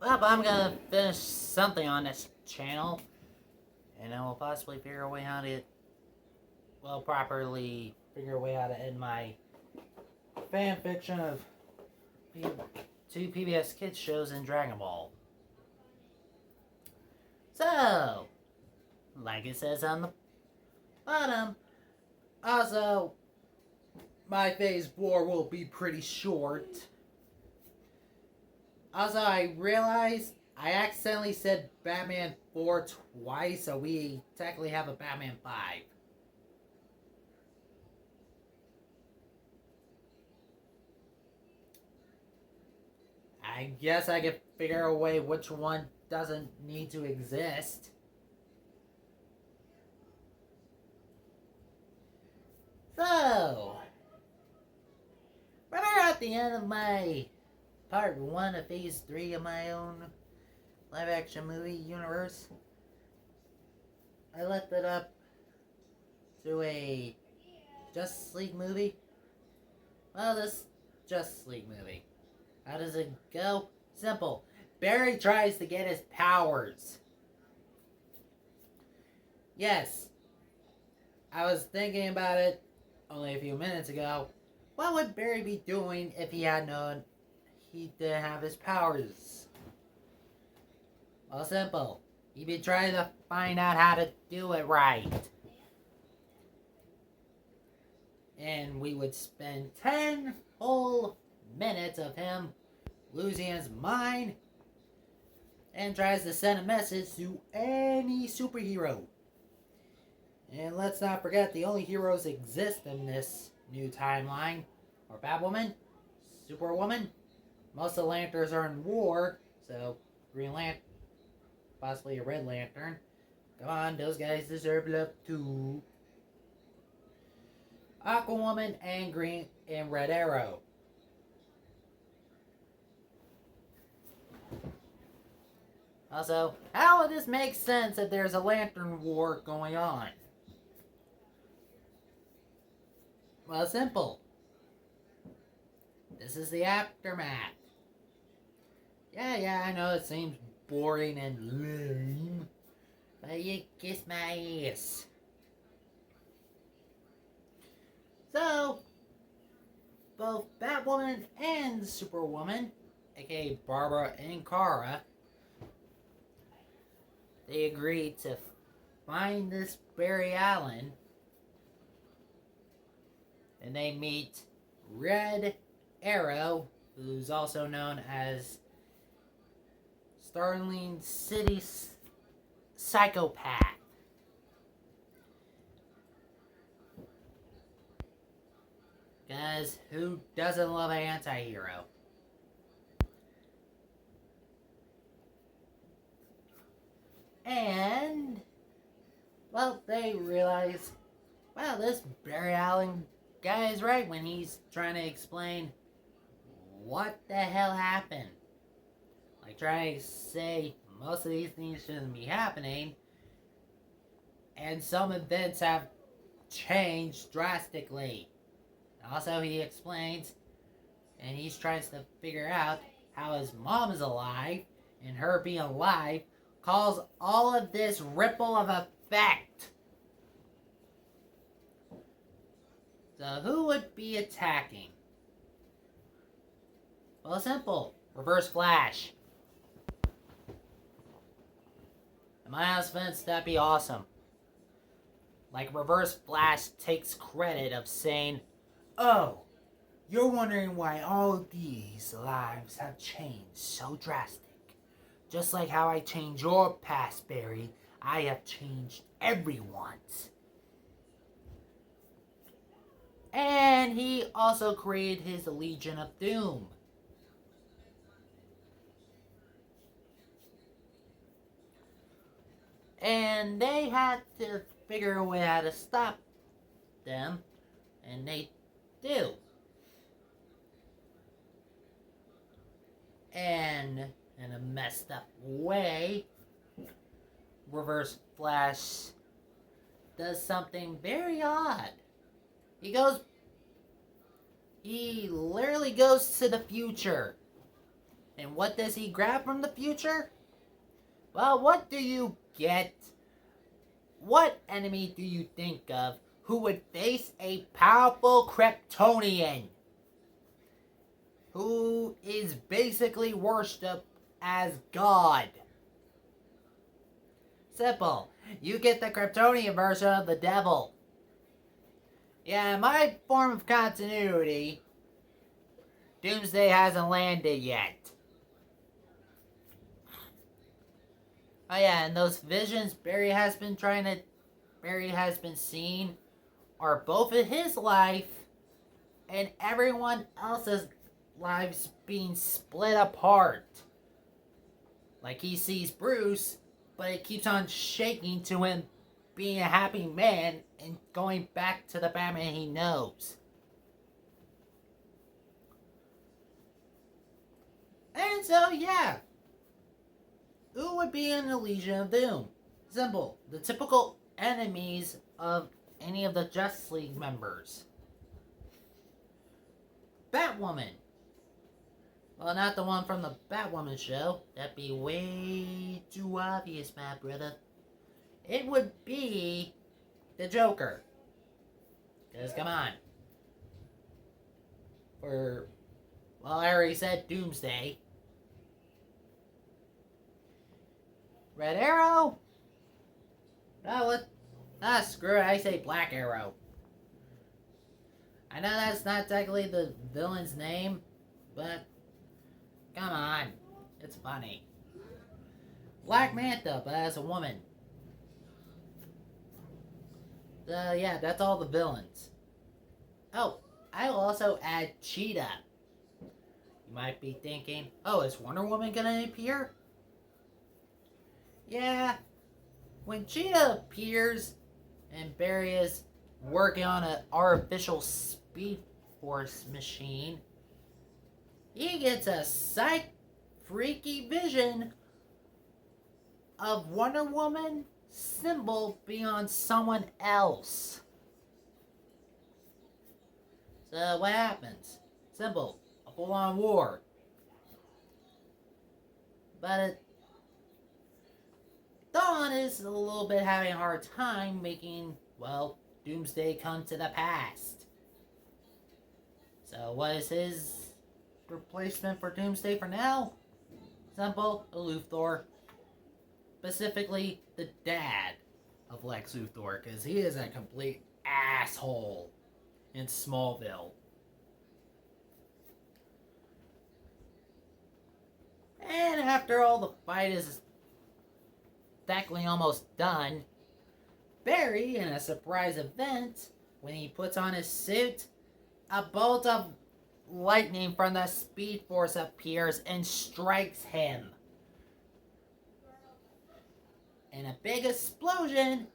Well, but I'm gonna finish something on this channel, and then we'll possibly figure a way how to, well, properly figure a way how to end my fan fiction of two PBS Kids shows in Dragon Ball. So, like it says on the bottom, also, my phase 4 will be pretty short. Also, I realized I accidentally said Batman 4 twice, so we technically have a Batman 5. I guess I could figure a way which one doesn't need to exist. So, remember at the end of my part 1 of phase 3 of my own live action movie universe, I left it up to a Justice League movie? Well, this Justice League movie. How does it go? Simple. Barry tries to get his powers. Yes. I was thinking about it only a few minutes ago. What would Barry be doing if he had known he didn't have his powers? Well, simple. He'd be trying to find out how to do it right. And we would spend 10 whole minutes of him losing his mind and tries to send a message to any superhero. And let's not forget the only heroes exist in this new timeline are Batwoman, Superwoman. Most of the Lanterns are in war, so Green Lantern, possibly a Red Lantern. Come on, those guys deserve love too. Aquawoman and Green and Red Arrow. Also, how would this make sense if there's a Lantern War going on? Well, simple. This is the aftermath. Yeah, I know it seems boring and lame, but you kiss my ass. So, both Batwoman and Superwoman, aka Barbara and Kara, they agreed to find this Barry Allen, and they meet Red Arrow, who's also known as Starling City Psychopath. Because who doesn't love an anti-hero? And, well, they realize, well, this Barry Allen guy is right when he's trying to explain what the hell happened. Like, trying to say most of these things shouldn't be happening, and some events have changed drastically. Also, he explains, and he's trying to figure out how his mom is alive, and her being alive caused all of this ripple of effect. So who would be attacking? Well, simple. Reverse Flash. In my husband's, that'd be awesome. Like, Reverse Flash takes credit of saying, oh, you're wondering why all these lives have changed so drastic. Just like how I changed your past, Barry, I have changed everyone's. And he also created his Legion of Doom. And they had to figure a way how to stop them, and they do. And in a messed up way, Reverse Flash does something very odd. He literally goes to the future And what does he grab from the future? Well, what do you get? What enemy do you think of who would face a powerful Kryptonian who is basically worshipped as God? Simple. You get the Kryptonian version of the devil. Yeah, in my form of continuity, Doomsday hasn't landed yet. Oh yeah, and those visions Barry has been seeing are both in his life and everyone else's lives being split apart. Like he sees Bruce, but it keeps on shaking to him being a happy man and going back to the Batman he knows. And so, yeah. Who would be in the Legion of Doom? Simple. The typical enemies of any of the Justice League members. Batwoman. Well, not the one from the Batwoman show. That'd be way too obvious, my brother. It would be the Joker. Because, come on. Well, I already said Doomsday. Red Arrow? No, what? Screw it. I say Black Arrow. I know that's not technically the villain's name, but come on. It's funny. Black Manta, but as a woman. Yeah, that's all the villains. Oh, I will also add Cheetah. You might be thinking, oh, is Wonder Woman gonna appear? Yeah, when Cheetah appears and Barry is working on an artificial Speed Force machine, he gets a freaky vision of Wonder Woman symbol being on someone else. So what happens? Simple, a full-on war. But Dawn is a little bit having a hard time making, well, Doomsday come to the past. So what is his replacement for Doomsday for now? Simple, a Luthor. Specifically, the dad of Lex Luthor, because he is a complete asshole in Smallville. And after all the fight is technically almost done, Barry, in a surprise event, when he puts on his suit, a bolt of lightning from the Speed Force appears and strikes him. And a big explosion,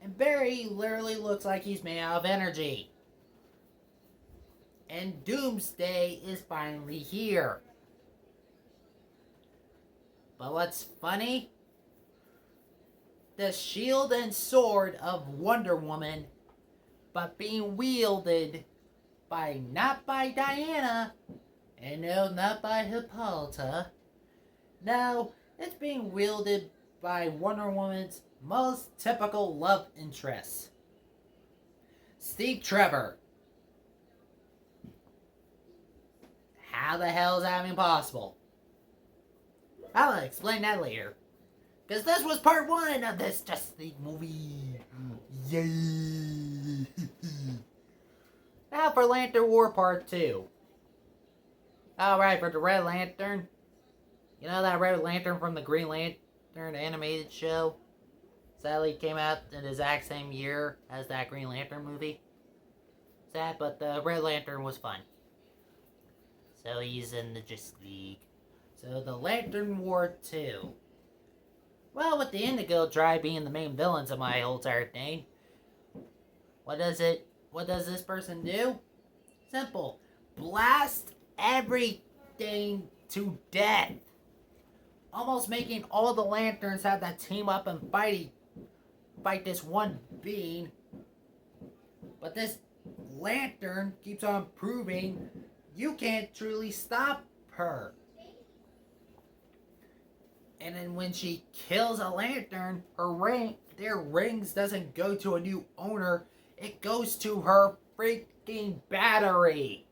and Barry literally looks like he's made out of energy. And Doomsday is finally here. But what's funny? The shield and sword of Wonder Woman, but being wielded not by Diana, and no, not by Hippolyta. No, it's being wielded by Wonder Woman's most typical love interest, Steve Trevor. How the hell is that even possible? I'll explain that later. Because this was part 1 of this Justice League movie. Yay! Now for Lantern War Part 2. Alright, for the Red Lantern. You know that Red Lantern from the Green Lantern animated show? Sadly came out in the exact same year as that Green Lantern movie. Sad, but the Red Lantern was fun. So he's in the Justice League. So the Lantern War 2. Well, with the Indigo Tribe being the main villains of my whole entire thing, what does this person do? Simple. Blast everything to death. Almost making all the Lanterns have to team up and fight this one being. But this Lantern keeps on proving you can't truly stop her. And then when she kills a lantern, their rings doesn't go to a new owner. It goes to her freaking battery.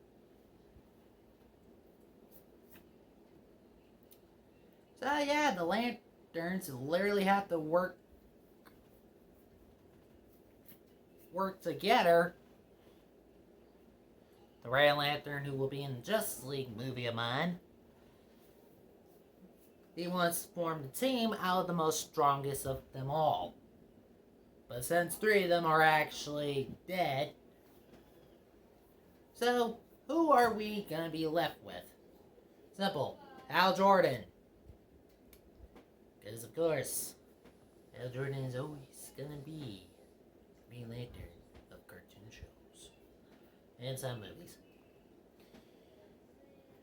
So yeah, the lanterns literally have to work together. The Red Lantern, who will be in the Justice League movie of mine, he wants to form the team out of the most strongest of them all. But since 3 of them are actually dead, so who are we gonna be left with? Simple. Hal Jordan. Because of course, Hal Jordan is always gonna be Green Lantern of cartoon shows. And some movies.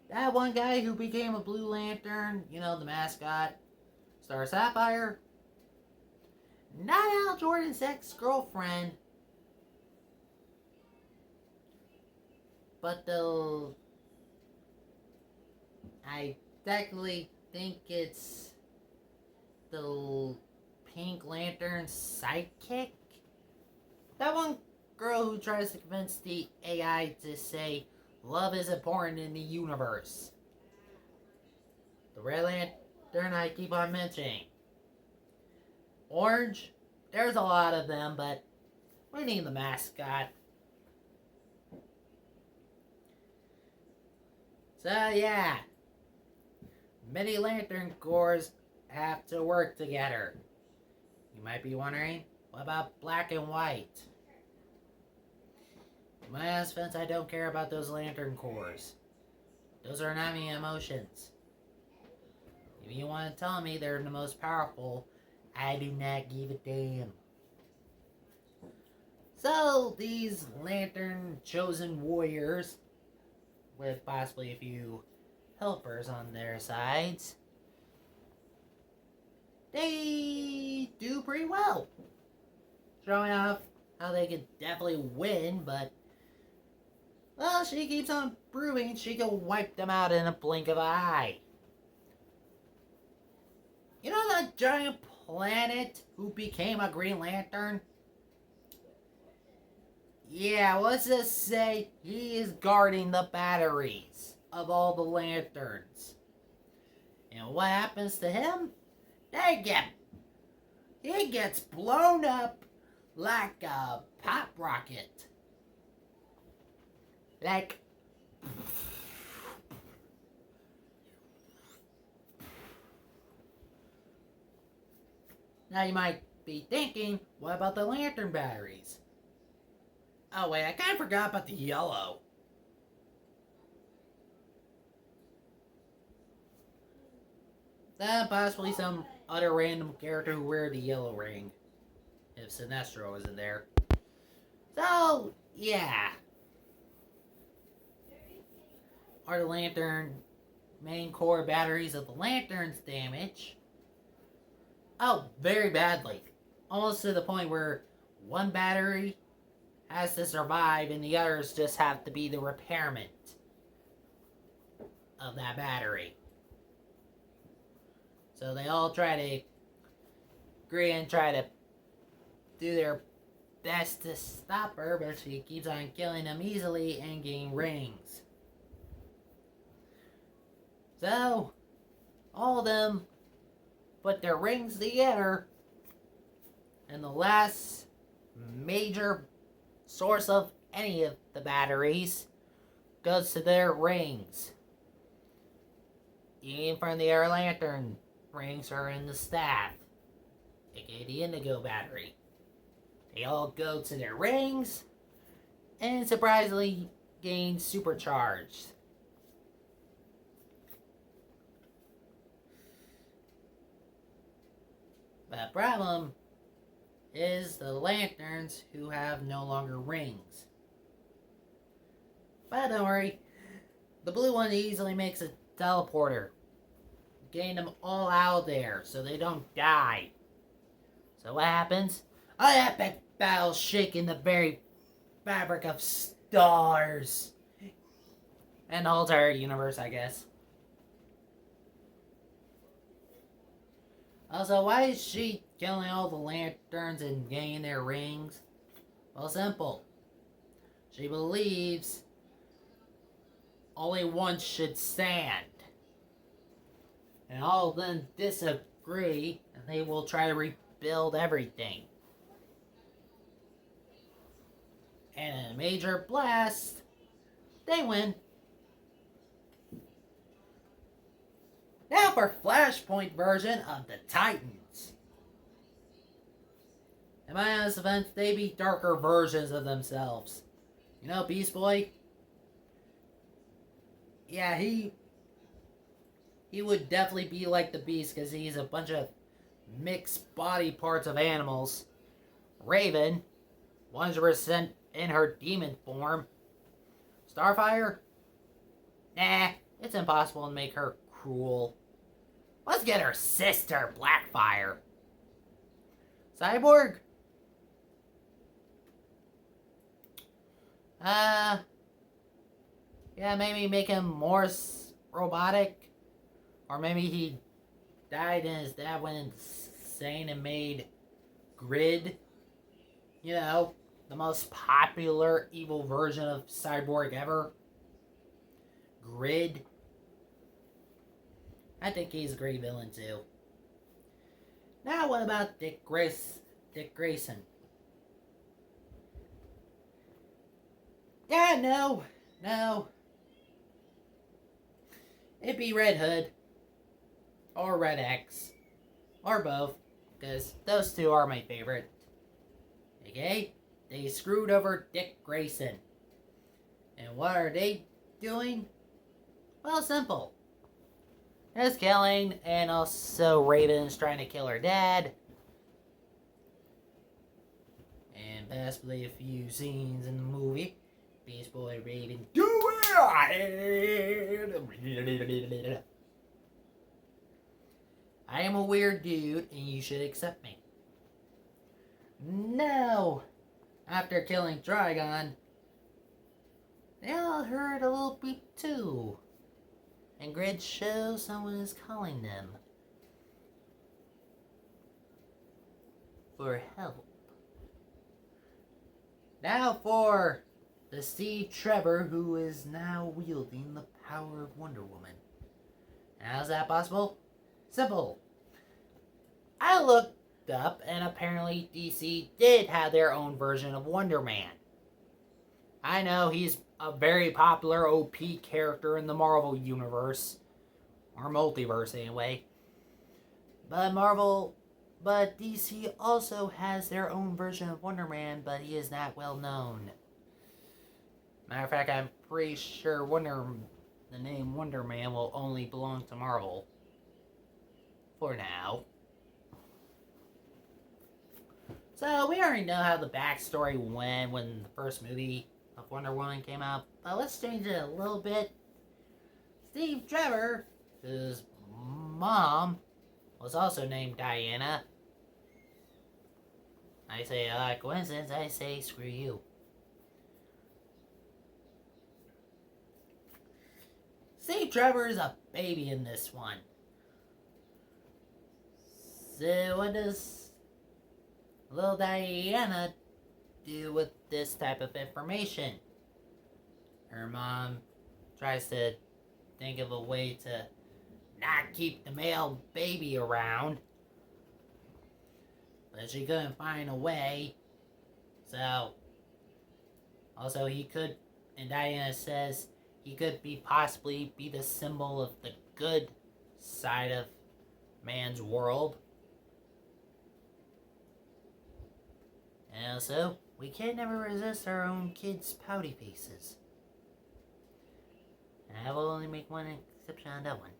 That one guy who became a Blue Lantern, you know, the mascot, Star Sapphire. Not Hal Jordan's ex-girlfriend, but I technically think it's the Pink Lantern's sidekick. That one girl who tries to convince the AI to say love is important in the universe. The Red Lantern I keep on mentioning. Orange, there's a lot of them, but we need the mascot. So yeah, many Lantern Corps have to work together. You might be wondering, what about Black and White? In my defense, I don't care about those Lantern Corps. Those are not my emotions. If you want to tell me they're the most powerful, I do not give a damn. So, these Lantern chosen warriors, with possibly a few helpers on their sides, they do pretty well. Showing off how they could definitely win, but, well, she keeps on proving she can wipe them out in a blink of an eye. You know that giant planet who became a Green Lantern? Yeah, let's just say he is guarding the batteries of all the lanterns. And what happens to him? He gets blown up like a pop rocket. Like, now you might be thinking, what about the lantern batteries? Oh wait, I kind of forgot about the yellow. Possibly some other random character who wear the yellow ring. If Sinestro isn't there. So, yeah. Are the lantern main core batteries of the lanterns damaged? Oh, very badly. Almost to the point where one battery has to survive and the others just have to be the repairment of that battery. So they all try to agree and try to do their best to stop her, but she keeps on killing them easily and getting rings. So, all of them put their rings together, and the last major source of any of the batteries goes to their rings. Even from the Air Lantern, rings are in the staff, aka the Indigo battery. They all go to their rings, and surprisingly gain supercharged. But the problem is the lanterns who have no longer rings. But don't worry, the blue one easily makes a teleporter, getting them all out there so they don't die. So what happens? Oh, that big battle shaking the very fabric of stars and the whole entire universe, I guess. Also, why is she killing all the lanterns and getting their rings? Well, simple. She believes only one should stand. And all of them disagree, and they will try to rebuild everything. And in a major blast, they win. Now for Flashpoint version of the Titans. In my honest defense, they be darker versions of themselves. You know, Beast Boy? Yeah, he would definitely be like the Beast because he's a bunch of mixed body parts of animals. Raven, 100% in her demon form. Starfire? Nah, it's impossible to make her cruel. Let's get her sister, Blackfire. Cyborg? Yeah, maybe make him more robotic. Or maybe he died and his dad went insane and made Grid. You know, the most popular evil version of Cyborg ever. Grid. I think he's a great villain too. Now what about Dick Grayson? Yeah, no. It'd be Red Hood. Or Red X. Or both. Because those two are my favorite. Okay? They screwed over Dick Grayson. And what are they doing? Well, simple. There's killing, and also Raven's trying to kill her dad. And possibly a few scenes in the movie. Beast Boy, Raven, do it! I am a weird dude, and you should accept me. Now, after killing Trigon, they all heard a little beep too. And Grid shows someone is calling them for help. Now for the Steve Trevor who is now wielding the power of Wonder Woman. How's that possible? Simple. I looked up and apparently DC did have their own version of Wonder Man. I know he's a very popular OP character in the Marvel universe. Or multiverse anyway. But DC also has their own version of Wonder Man, but he is not well known. Matter of fact, I'm pretty sure the name Wonder Man will only belong to Marvel. For now. So, we already know how the backstory went when the first movie of Wonder Woman came out, but let's change it a little bit. Steve Trevor, whose mom was also named Diana. I say coincidence, I say screw you. Steve Trevor is a baby in this one. So what does little Diana do with this type of information? Her mom tries to think of a way to not keep the male baby around, but she couldn't find a way. So, also he could, and Diana says he could possibly be the symbol of the good side of man's world. And also, we can never resist our own kids' pouty faces. And I will only make one exception on that one.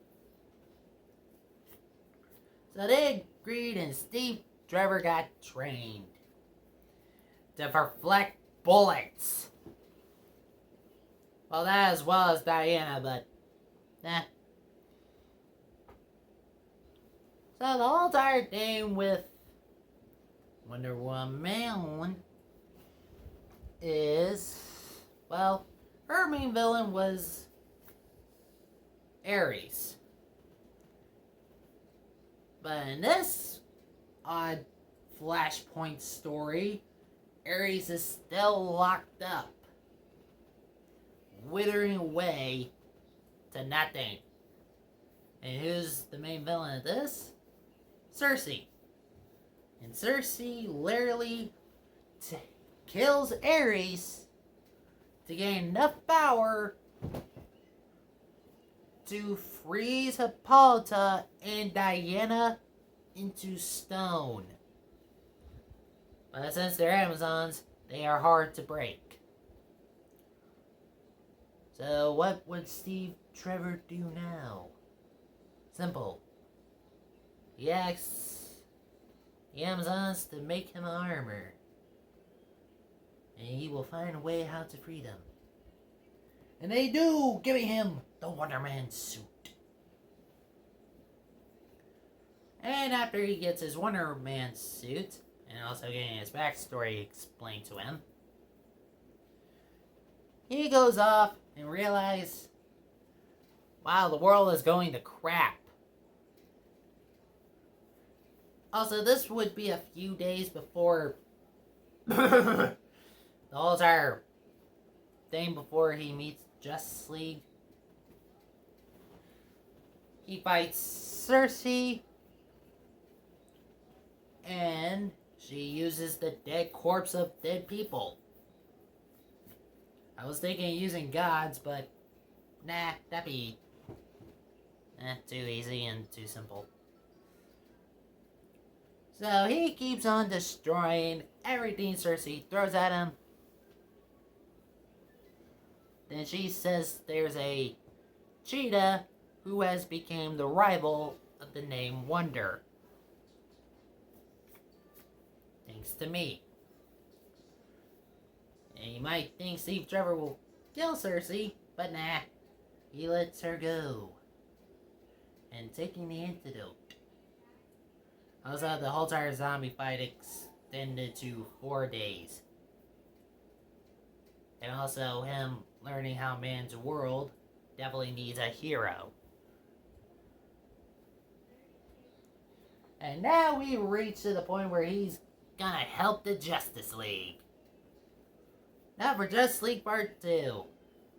So they agreed and Steve Trevor got trained to deflect bullets. Well, not as well as Diana, but So the whole entire thing with Wonder Woman is, well, her main villain was Ares. But in this odd Flashpoint story, Ares is still locked up, withering away to nothing. And who's the main villain of this? Cersei. And Cersei literally kills Ares to gain enough power to freeze Hippolyta and Diana into stone. But since they're Amazons, they are hard to break. So what would Steve Trevor do now? Simple. He asks the Amazons to make him armor, and he will find a way how to free them. And they do, giving him the Wonder Man suit. And after he gets his Wonder Man suit, and also getting his backstory explained to him, he goes off and realizes, wow, the world is going to crap. Also, this would be a few days before the whole entire thing before he meets Justice League. He fights Cersei, and she uses the dead corpse of dead people. I was thinking of using gods, but nah, that'd be too easy and too simple. So he keeps on destroying everything Cersei throws at him. Then she says there's a cheetah who has become the rival of the name Wonder. Thanks to me. And you might think Steve Trevor will kill Cersei, but nah. He lets her go. And taking the antidote. Also, the whole entire zombie fight extended to 4 days. And also, him learning how man's world definitely needs a hero. And now we reach to the point where he's gonna help the Justice League. Now for Justice League Part 2,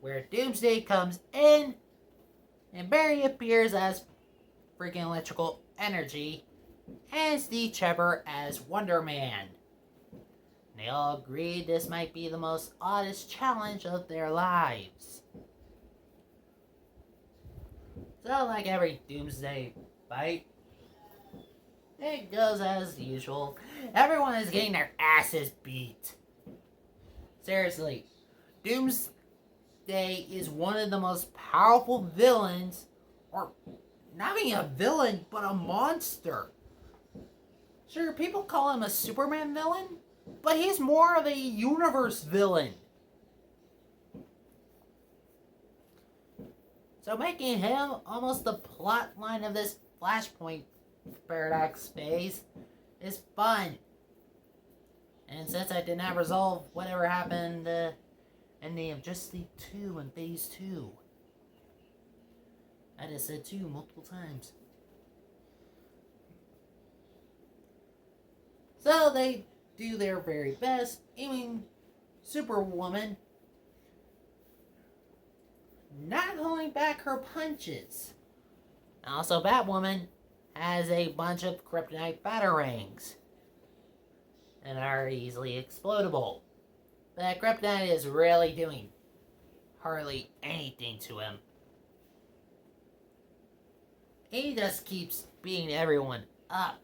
where Doomsday comes in, and Barry appears as freaking electrical energy, and Steve Trevor as Wonder Man. They all agreed this might be the most oddest challenge of their lives. So, like every Doomsday fight, it goes as usual. Everyone is getting their asses beat. Seriously, Doomsday is one of the most powerful villains, or not even a villain, but a monster. Sure, people call him a Superman villain, but he's more of a universe villain. So making him almost the plot line of this Flashpoint paradox phase is fun. And since I did not resolve whatever happened in the of Justice League 2 and Phase 2, I just said 2 multiple times. So they do their very best, aiming Superwoman not holding back her punches. Also, Batwoman has a bunch of kryptonite batarangs and are easily explodable. But kryptonite is really doing hardly anything to him. He just keeps beating everyone up.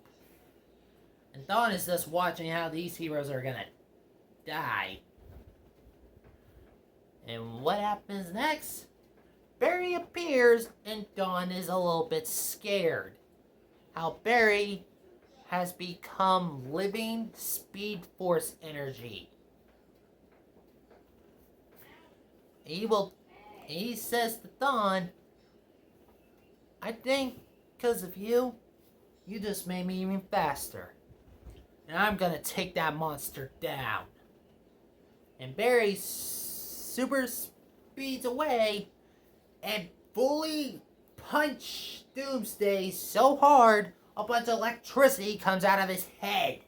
And Dawn is just watching how these heroes are gonna die. And what happens next? Barry appears and Dawn is a little bit scared. How Barry has become living Speed Force energy. He says to Dawn, I think because of you, you just made me even faster. And I'm gonna take that monster down. And Barry super speeds away and fully punch Doomsday so hard a bunch of electricity comes out of his head.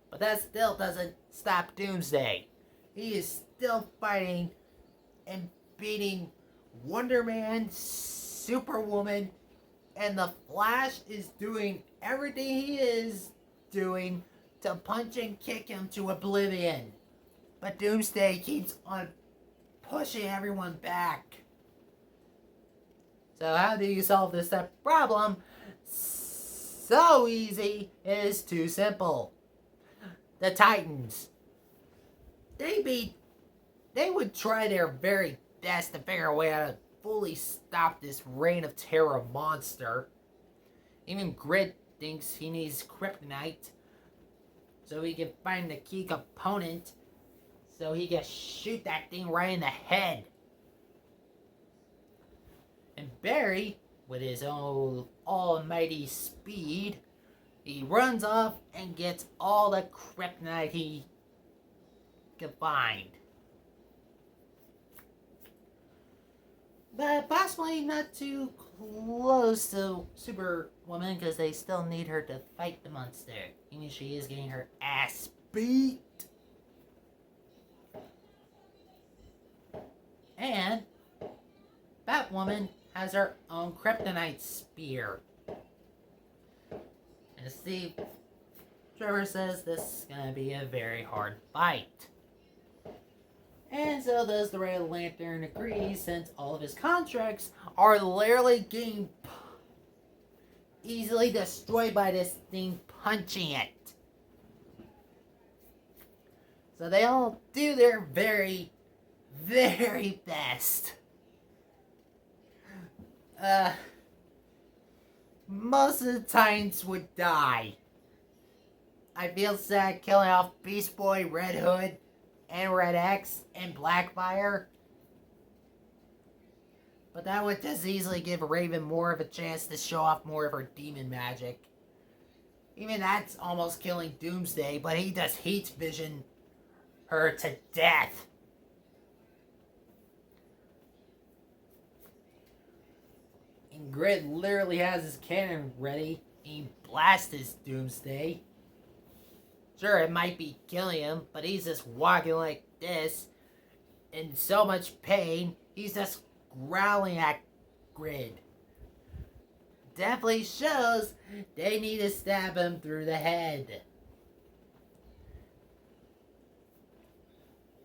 But that still doesn't stop Doomsday. He is still fighting and beating Wonder Man, Superwoman, and the Flash is doing everything he is doing to punch and kick him to oblivion. But Doomsday keeps on pushing everyone back. So how do you solve this problem? So easy, it is too simple. The Titans. They would try their very best to figure a way how to fully stop this reign of terror monster. Even Grid thinks he needs kryptonite so he can find the key component so he can shoot that thing right in the head. And Barry, with his own almighty speed, he runs off and gets all the kryptonite he can find. But possibly not too close to Superwoman because they still need her to fight the monster. Even she is getting her ass beat. And Batwoman has her own kryptonite spear. And Steve Trevor says this is gonna be a very hard fight. And so does the Red Lantern agree, since all of his contracts are literally getting easily destroyed by this thing punching it. So they all do their very, very best. Most of the Titans would die. I feel sad killing off Beast Boy, Red Hood, and Red X, and Blackfire. But that would just easily give Raven more of a chance to show off more of her demon magic. Even that's almost killing Doomsday, but he does heat vision her to death. And Grid literally has his cannon ready. He blasts his Doomsday. Sure, it might be killing him, but he's just walking like this in so much pain, he's just growling at Grid. Definitely shows they need to stab him through the head.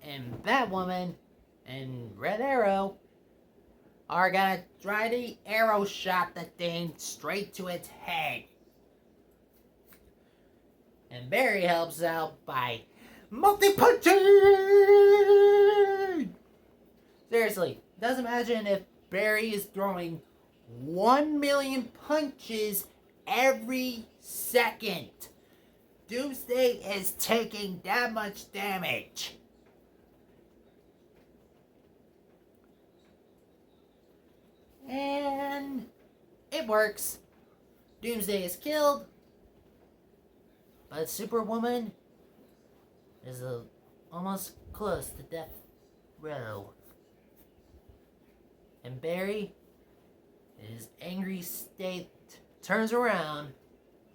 And Batwoman and Red Arrow are gonna try to arrow shot the thing straight to its head. And Barry helps out by multi-punching! Seriously, just imagine if Barry is throwing 1 million punches every second. Doomsday is taking that much damage. And it works. Doomsday is killed. But Superwoman is almost close to death row. And Barry, in his angry state, turns around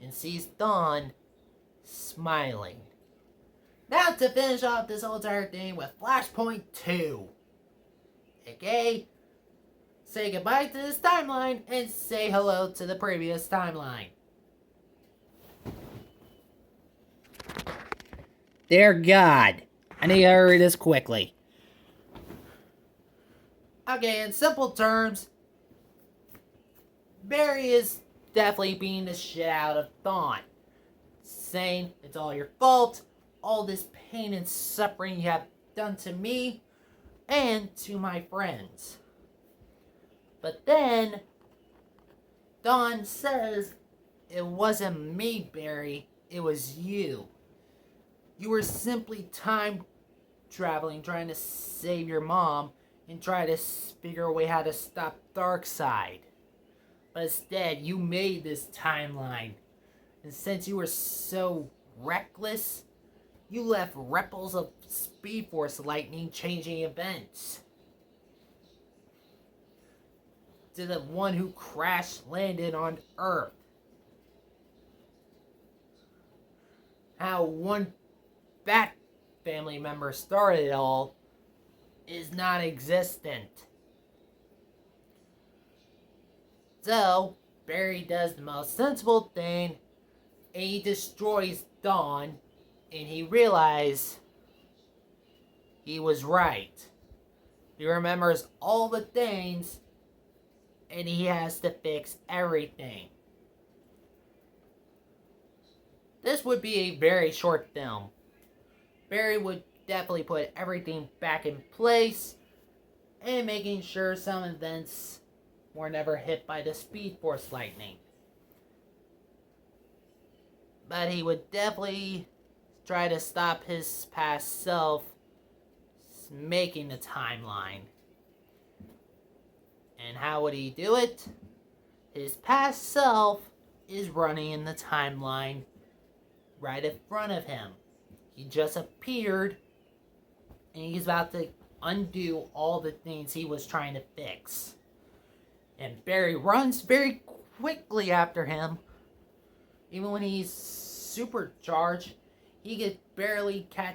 and sees Dawn smiling. Now to finish off this whole entire thing with Flashpoint 2. Okay? Say goodbye to this timeline and say hello to the previous timeline. Dear God, I need to hurry this quickly. Okay, in simple terms, Barry is definitely beating the shit out of Dawn. Saying it's all your fault, all this pain and suffering you have done to me and to my friends. But then, Dawn says, it wasn't me, Barry, it was you. You were simply time traveling, trying to save your mom, and try to figure a way how to stop Darkseid. But instead, you made this timeline. And since you were so reckless, you left ripples of Speed Force lightning changing events. To the one who crash landed on Earth. how one Bat family member started it all is non existent. So, Barry does the most sensible thing, and he destroys Dawn, and he realizes he was right. He remembers all the things, and he has to fix everything. This would be a very short film. Barry would definitely put everything back in place and making sure some events were never hit by the Speed Force lightning. But he would definitely try to stop his past self making the timeline. And how would he do it? His past self is running in the timeline right in front of him. He just appeared, and he's about to undo all the things he was trying to fix. And Barry runs very quickly after him. Even when he's supercharged, he could barely catch